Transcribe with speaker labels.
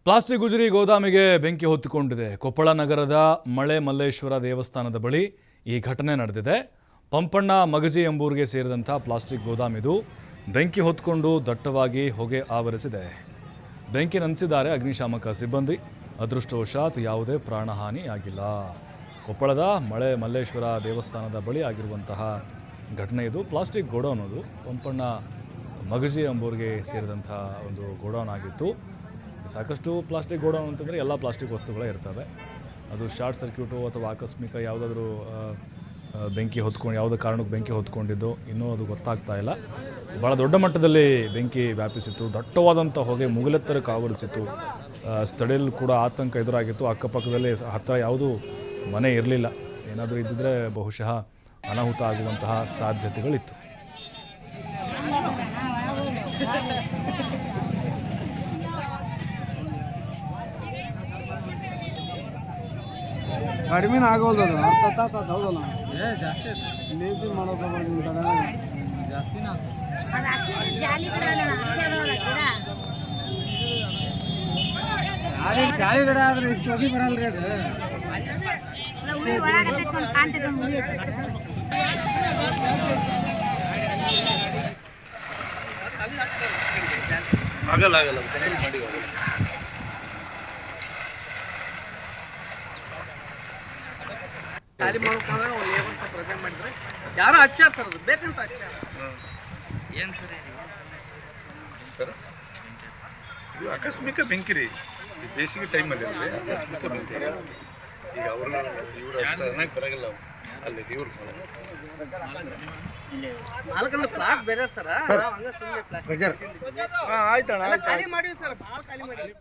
Speaker 1: Plastic ಗುಜರಿ ಗೋದಾಮಿಗೆ ಬೆಂಕಿ ಹೊತ್ತಿಕೊಂಡಿದೆ. ಕೊಪ್ಪಳ ನಗರದ ಮಳೆ ಮಲ್ಲೇಶ್ವರ ದೇವಸ್ಥಾನದ ಬಳಿ ಈ ಘಟನೆ ನಡೆದಿದೆ. ಪಂಪಣ್ಣ ಮಗಜಿ ಎಂಬೂರಿಗೆ ಸೇರಿದಂಥ ಪ್ಲಾಸ್ಟಿಕ್ ಗೋದಾಮಿದು ಬೆಂಕಿ ಹೊತ್ಕೊಂಡು ದಟ್ಟವಾಗಿ ಹೊಗೆ ಆವರಿಸಿದೆ. ಬೆಂಕಿ ನಂದಿಸಿದ್ದಾರೆ ಅಗ್ನಿಶಾಮಕ ಸಿಬ್ಬಂದಿ. ಅದೃಷ್ಟವಶಾತ್ ಯಾವುದೇ ಪ್ರಾಣಹಾನಿ ಆಗಿಲ್ಲ. ಕೊಪ್ಪಳದ ಮಳೆ ಮಲ್ಲೇಶ್ವರ ದೇವಸ್ಥಾನದ ಬಳಿ ಆಗಿರುವಂತಹ ಘಟನೆ ಇದು. ಪ್ಲಾಸ್ಟಿಕ್ ಗೋಡೌನ್ ಅದು ಪಂಪಣ್ಣ ಮಗಜಿ ಎಂಬೂರಿಗೆ ಸೇರಿದಂಥ ಒಂದು ಗೋಡೌನ್ ಆಗಿತ್ತು. ಸಾಕಷ್ಟು ಪ್ಲಾಸ್ಟಿಕ್ ಗೋಡೌನ್ ಅಂತಂದರೆ ಎಲ್ಲ ಪ್ಲಾಸ್ಟಿಕ್ ವಸ್ತುಗಳೇ ಇರ್ತವೆ. ಅದು ಶಾರ್ಟ್ ಸರ್ಕ್ಯೂಟು ಅಥವಾ ಆಕಸ್ಮಿಕ ಯಾವುದಾದ್ರೂ ಬೆಂಕಿ ಹೊತ್ಕೊಂಡು ಯಾವುದೇ ಕಾರಣಕ್ಕೆ ಬೆಂಕಿ ಹೊತ್ಕೊಂಡಿದ್ದು ಇನ್ನೂ ಅದು ಗೊತ್ತಾಗ್ತಾ ಇಲ್ಲ. ಭಾಳ ದೊಡ್ಡ ಮಟ್ಟದಲ್ಲಿ ಬೆಂಕಿ ವ್ಯಾಪಿಸಿತ್ತು. ದಟ್ಟವಾದಂಥ ಹೊಗೆ ಮುಗಿಲೆತ್ತರಕ್ಕೆ ಆವರಿಸಿತ್ತು. ಸ್ಥಳೀಯರು ಕೂಡ ಆತಂಕ ಎದುರಾಗಿತ್ತು. ಅಕ್ಕಪಕ್ಕದಲ್ಲಿ ಹತ್ತಿರ ಯಾವುದೂ ಮನೆ ಇರಲಿಲ್ಲ. ಏನಾದರೂ ಇದ್ದಿದ್ದರೆ ಬಹುಶಃ ಅನಾಹುತ ಆಗುವಂತಹ ಸಾಧ್ಯತೆಗಳಿತ್ತು.
Speaker 2: ಕಡಿಮೆ ಆಗೋದು ಅರ್ಧ ತಾಸು ಅದು ಹೌದಲ್ಲ ಜಾಸ್ತಿ ಲೇಸಿ ಮಾಡೋದು ಜಾಸ್ತಿನ ಗಾಳಿ ಗಿಡ ಆದ್ರೆ ಇಷ್ಟು ಹೋಗಿ ಬರಲ್ರಿ ಅದು
Speaker 3: ಆಗಲ್ಲ ಆಗಲ್ಲ ಮಾಡಿ
Speaker 2: ಖಾಲಿ ಮಾಡ್ಕೊಂಡ್ರೆ ಒಂದು ಲೇಬರ್ ಪ್ರೆಸೆಂಟ್ ಮಾಡಿದ್ರೆ ಯಾರೋ ಹಚ್ಚಾರ ಸರ್ ಅದು ಬೇಕಂತ ಹಚ್ಚಾರ ಏನು ಸರ್
Speaker 3: ಇದು ಆಕಸ್ಮಿಕ ಬೆಂಕಿ ರೀ. ಬೇಸಿಗೆ ಟೈಮಲ್ಲಿ ಅಲ್ಲೇ ಆಕಸ್ಮಿಕ ಬೆಂಕಿ. ಈಗ ಅವರು ಇವರು ಬರಗಲ್ಲ ಅಲ್ಲಿ ಇವ್ರು
Speaker 2: ನಾಲ್ಕಂದ್ರೆ ಪ್ಲಾಟ್ ಬೇರೆ ಸರ್ ಹಂಗೆ ಸುಮ್ಮನೆ ಪ್ಲಾಟ್ ಆಯ್ತಣ್ಣ ಖಾಲಿ ಮಾಡಿವಿ ಸರ್ ಭಾಳ ಖಾಲಿ ಮಾಡಿ